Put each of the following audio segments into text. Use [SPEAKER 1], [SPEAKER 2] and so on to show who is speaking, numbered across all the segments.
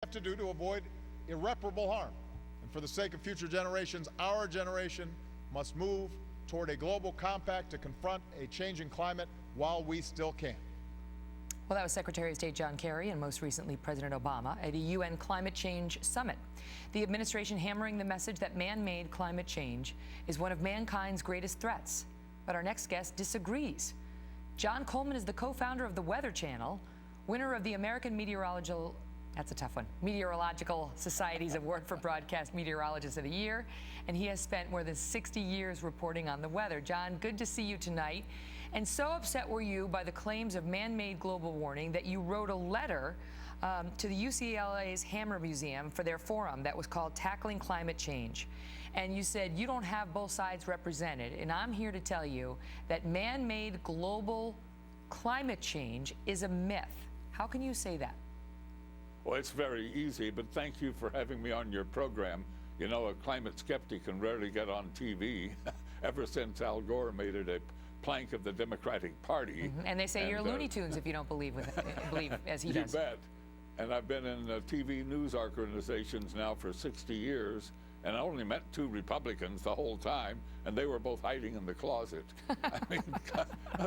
[SPEAKER 1] have to do to avoid irreparable harm. And for the sake of future generations, our generation must move toward a global compact to confront a changing climate while we still can.
[SPEAKER 2] Well, that was Secretary of State John Kerry and most recently President Obama at a UN climate change summit. The administration hammering the message that man-made climate change is one of mankind's greatest threats. But our next guest disagrees. John Coleman is the co-founder of the Weather Channel, winner of the American Meteorological, that's a tough one, Meteorological Society's Award for Broadcast Meteorologist of the Year, and he has spent more than 60 years reporting on the weather. John, good to see you tonight. And so upset were you by the claims of man-made global warming that you wrote a letter to the UCLA's Hammer Museum for their forum that was called Tackling Climate Change. And you said you don't have both sides represented, and I'm here to tell you that man-made global climate change is a myth. How can you say that?
[SPEAKER 3] Well, it's very easy, but thank you for having me on your program. You know, a climate skeptic can rarely get on TV ever since Al Gore made it a plank of the Democratic Party.
[SPEAKER 2] And they say you're Looney Tunes if you don't believe as he does.
[SPEAKER 3] You bet. And I've been in TV news organizations now for 60 years, and I only met 2 Republicans the whole time, and they were both hiding in the closet. I mean,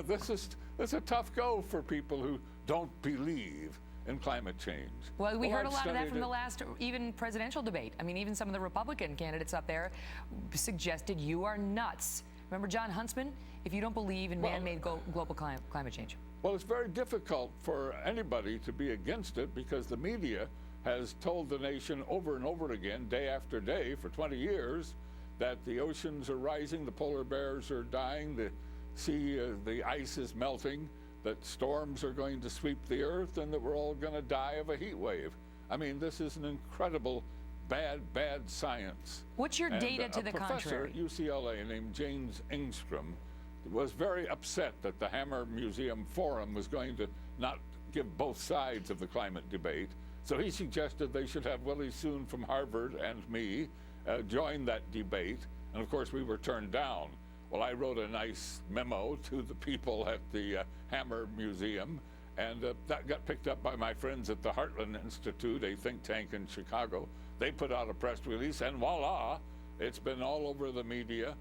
[SPEAKER 3] this is a tough go for people who don't believe in climate change.
[SPEAKER 2] Well, we heard a lot of that from the last even presidential debate. I mean, even some of the Republican candidates up there suggested you are nuts. Remember John Huntsman? If you don't believe in man-made global climate change.
[SPEAKER 3] Well, it's very difficult for anybody to be against it because the media has told the nation over and over again, day after day, for 20 years, that the oceans are rising, the polar bears are dying, the sea, the ice is melting, that storms are going to sweep the earth, and that we're all going to die of a heat wave. I mean, this is an incredible, bad science.
[SPEAKER 2] What's your data to the contrary?
[SPEAKER 3] A professor at UCLA named James Engstrom was very upset that the Hammer Museum Forum was going to not give both sides of the climate debate. So he suggested they should have Willie Soon from Harvard and me join that debate. And of course, we were turned down. Well, I wrote a nice memo to the people at the Hammer Museum, and that got picked up by my friends at the Heartland Institute, a think tank in Chicago. They put out a press release, and voila, it's been all over the media.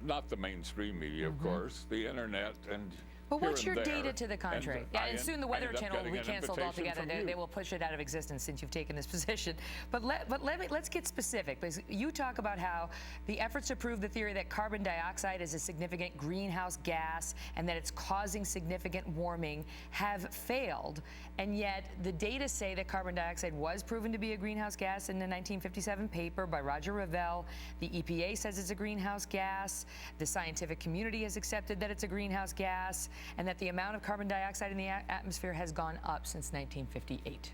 [SPEAKER 3] Not the mainstream media, of course, the internet, and
[SPEAKER 2] but what's your data to the contrary? And soon the Weather Channel will be canceled altogether. They will push it out of existence since you've taken this position. But let's get specific, because you talk about how the efforts to prove the theory that carbon dioxide is a significant greenhouse gas and that it's causing significant warming have failed. And yet the data say that carbon dioxide was proven to be a greenhouse gas in the 1957 paper by Roger Revelle. The EPA says it's a greenhouse gas. The scientific community has accepted that it's a greenhouse gas, and that the amount of carbon dioxide in the atmosphere has gone up since 1958.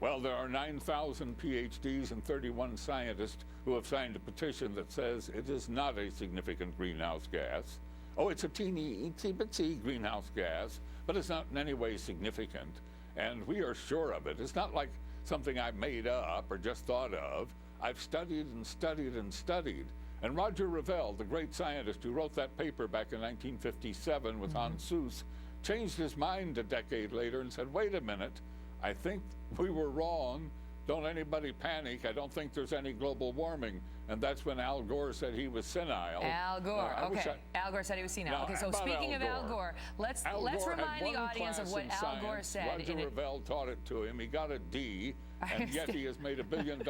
[SPEAKER 3] Well, there are 9,000 PhDs and 31 scientists who have signed a petition that says it is not a significant greenhouse gas. Oh, it's a teeny, itsy-bitsy greenhouse gas, but it's not in any way significant, and we are sure of it. It's not like something I made up or just thought of. I've studied and studied and studied. And Roger Revelle, the great scientist who wrote that paper back in 1957 with Hans Suess, changed his mind a decade later and said, wait a minute, I think we were wrong. Don't anybody panic. I don't think there's any global warming. And that's when Al Gore said he was senile.
[SPEAKER 2] Al Gore, okay. Al Gore said he was senile.
[SPEAKER 3] Now,
[SPEAKER 2] okay, so speaking of Al Gore, let's remind the audience of what Al Gore said.
[SPEAKER 3] Roger Revelle taught it to him. He got a D, and yet he has made $1 billion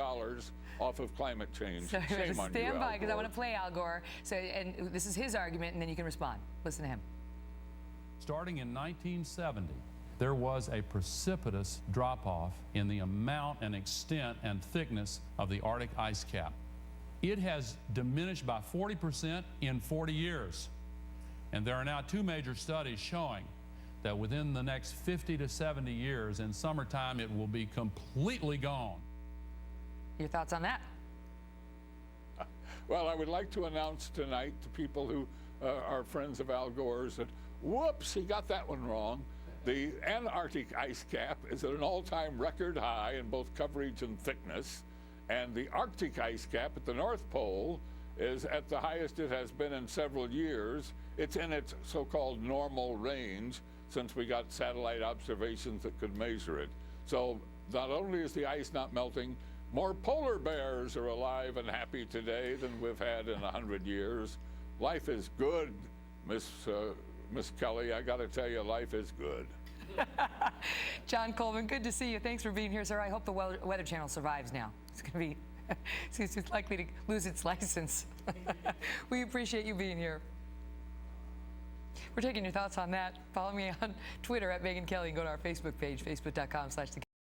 [SPEAKER 3] off of climate change.
[SPEAKER 2] So
[SPEAKER 3] shame on you,
[SPEAKER 2] stand by, because I
[SPEAKER 3] Al
[SPEAKER 2] want to play Al Gore. So, and this is his argument, and then you can respond. Listen to him.
[SPEAKER 4] Starting in 1970, there was a precipitous drop-off in the amount and extent and thickness of the Arctic ice cap. It has diminished by 40% in 40 years. And there are now 2 major studies showing that within the next 50 to 70 years, in summertime, it will be completely gone.
[SPEAKER 2] Your thoughts on that?
[SPEAKER 3] Well, I would like to announce tonight to people who are friends of Al Gore's that, whoops, he got that one wrong. The Antarctic ice cap is at an all-time record high in both coverage and thickness, and the Arctic ice cap at the North Pole is at the highest it has been in several years. It's in its so-called normal range since we got satellite observations that could measure it. So not only is the ice not melting, more polar bears are alive and happy today than we've had in 100 years. Life is good, Miss Kelly. I got to tell you, life is good.
[SPEAKER 2] John Coleman, good to see you. Thanks for being here, sir. I hope the Weather Channel survives now. It's going to be, it's likely to lose its license. We appreciate you being here. We're taking your thoughts on that. Follow me on Twitter at Megyn Kelly and go to our Facebook page, facebook.com/the